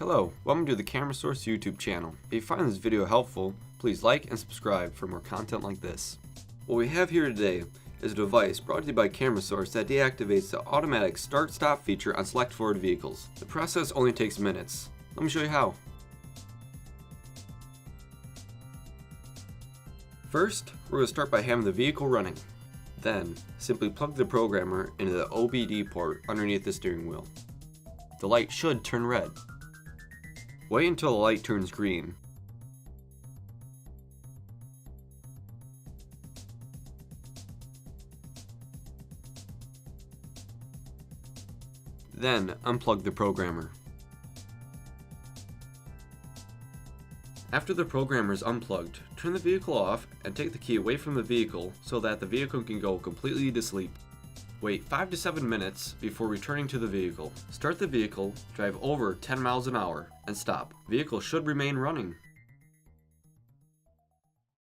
Hello, welcome to the Camera Source YouTube channel. If you find this video helpful, please like and subscribe for more content like this. What we have here today is a device brought to you by Camera Source that deactivates the automatic start-stop feature on select Ford vehicles. The process only takes minutes. Let me show you how. First, we're going to start by having the vehicle running. Then, simply plug the programmer into the OBDII port underneath the steering wheel. The light should turn red. Wait until the light turns green. Then, unplug the programmer. After the programmer is unplugged, turn the vehicle off and take the key away from the vehicle so that the vehicle can go completely to sleep. Wait 5 to 7 minutes before returning to the vehicle. Start the vehicle, drive over 10 miles an hour, and stop. Vehicle should remain running.